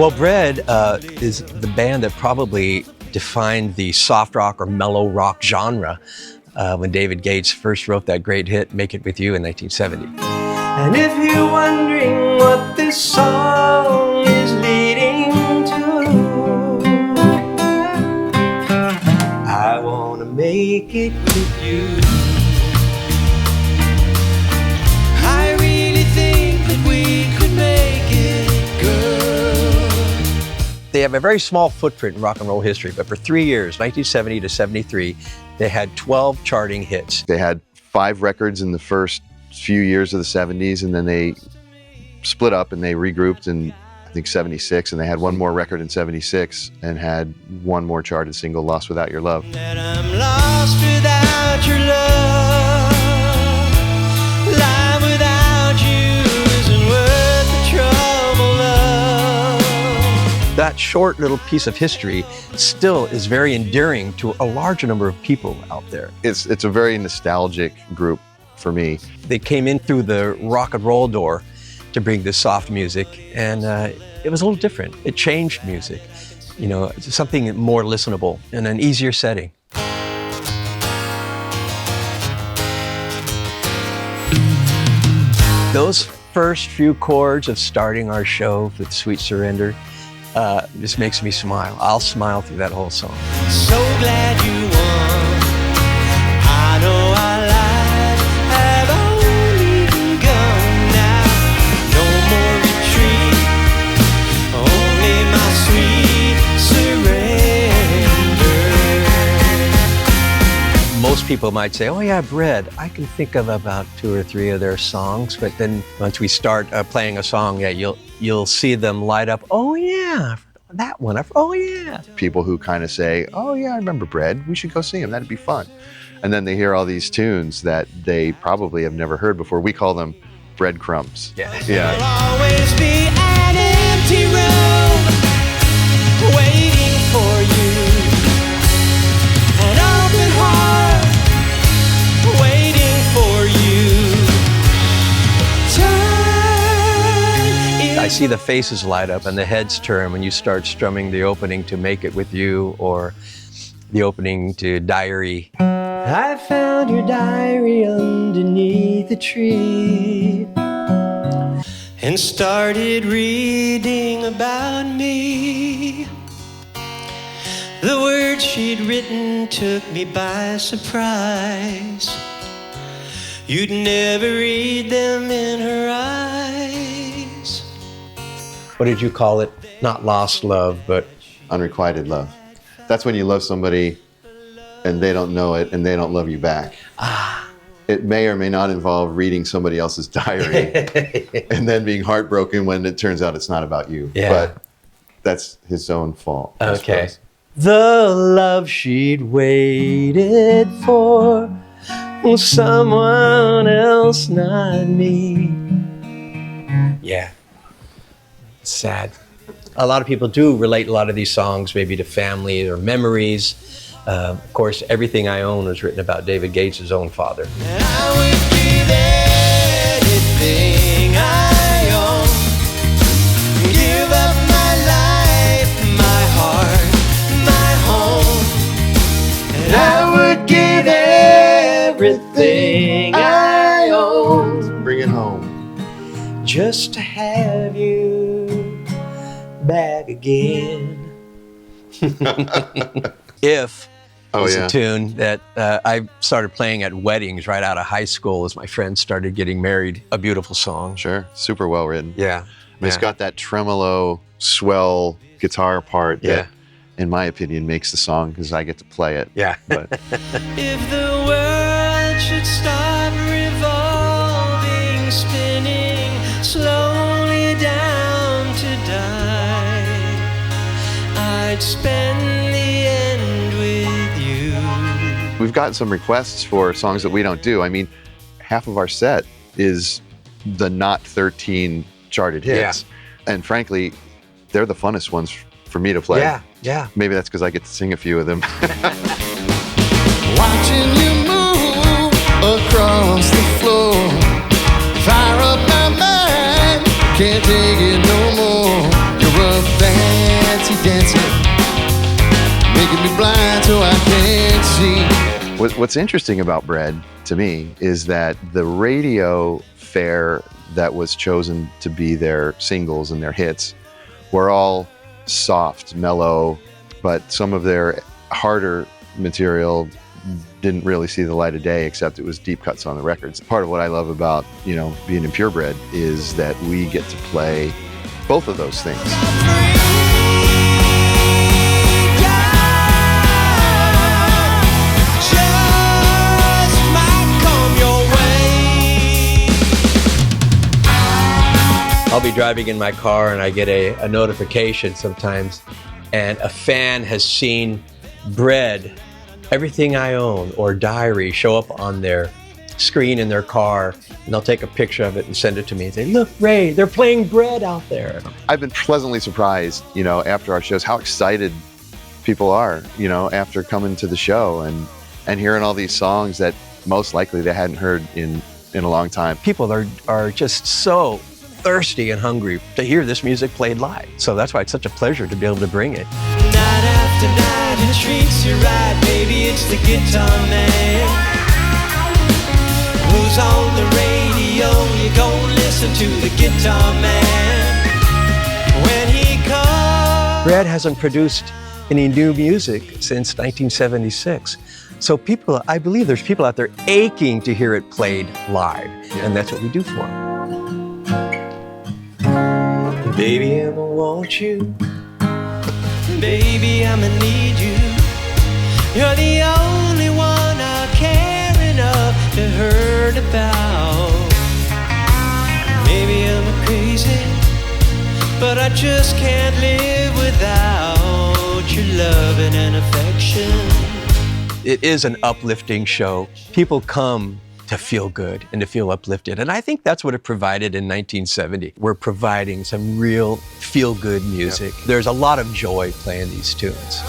Well, Bread is the band that probably defined the soft rock or mellow rock genre when David Gates first wrote that great hit, Make It With You, in 1970. And if you're wondering what this song is leading to, I want to make it with you. I really think that we could make it good. They have a very small footprint in rock and roll history, but for 3 years, 1970 to 73, they had 12 charting hits. They had 5 records in the first few years of the 70s, and then they split up and they regrouped in, I think, 76, and they had one more record in 76 and had one more charted single, Lost Without Your Love. That I'm lost without your love. Life without you isn't worth the trouble of. That short little piece of history still is very endearing to a large number of people out there. It's a very nostalgic group for me. They came in through the rock and roll door to bring this soft music, and it was a little different. It changed music, you know, something more listenable in an easier setting. Those first few chords of starting our show with Sweet Surrender just makes me smile. I'll smile through that whole song. So glad you won. I know our lives have only begun now. No more retreat, only my sweet surrender. Most people might say, oh yeah, Bread. I can think of about 2 or 3 of their songs, but then once we start playing a song, yeah, you'll see them light up. Oh yeah, that one. Oh yeah. People who kind of say, oh yeah, I remember Bread. We should go see him. That'd be fun. And then they hear all these tunes that they probably have never heard before. We call them breadcrumbs. Yeah. There'll always be an empty room waiting for you. An open heart waiting for you. Time I see the faces light up and the heads turn when you start strumming the opening to Make It With You or the opening to Diary. I found your diary underneath a tree and started reading about me. The words she'd written took me by surprise. You'd never read them in her eyes. What did you call it? Not lost love, but Unrequited love. That's when you love somebody and they don't know it and they don't love you back. It may or may not involve reading somebody else's diary and then being heartbroken when it turns out it's not about you. Yeah. But that's his own fault. I okay. suppose. The love she'd waited for was someone else, not me. Yeah. Sad. A lot of people do relate a lot of these songs maybe to family or memories. Of course, Everything I Own was written about David Gates' own father. And I would give anything I own, give up my life, my heart, my home. And I would give everything I own Bring it home. just to have you back again. If was a tune that I started playing at weddings right out of high school as my friends started getting married. A beautiful song. Sure. Super well written. Yeah. It's got that tremolo, swell guitar part Yeah. that, in my opinion, makes the song because I get to play it. Yeah. But If the world should stop revolving, spinning slowly down to die, I'd spend the end with you. we've gotten some requests for songs that we don't do. I mean, half of our set is the not 13 charted hits. And frankly, they're the funnest ones for me to play. Yeah. Yeah. Maybe that's because I get to sing a few of them. Watching you move across the floor, fire up my mind, can't take it no more. You're up there What's interesting about Bread to me is that the radio fare that was chosen to be their singles and their hits were all soft, mellow, but some of their harder material didn't really see the light of day, except it was deep cuts on the records. Part of what I love about, being in PureBread is that we get to play both of those things. I'll be driving in my car and I get a notification sometimes, and a fan has seen Bread, Everything I Own, or Diary show up on their screen in their car, and they'll take a picture of it and send it to me and say, "Look, Ray, they're playing Bread out there." I've been pleasantly surprised, after our shows, how excited people are, after coming to the show and hearing all these songs that most likely they hadn't heard in a long time. People are just so thirsty and hungry to hear this music played live. So that's why it's such a pleasure to be able to bring it. Night after night, it treats you right, baby, it's the guitar man. Who's on the radio? You gon' listen to the guitar man. When he comes. Bread hasn't produced any new music since 1976. So I believe there's people out there aching to hear it played live, and that's what we do for them. Baby, I'ma want you. Baby, I'ma need you. You're the only one I care enough to hurt about. Maybe I'm crazy, but I just can't live without your loving and affection. It is an uplifting show. People come to feel good and to feel uplifted. And I think that's what it provided in 1970. We're providing some real feel-good music. There's a lot of joy playing these tunes.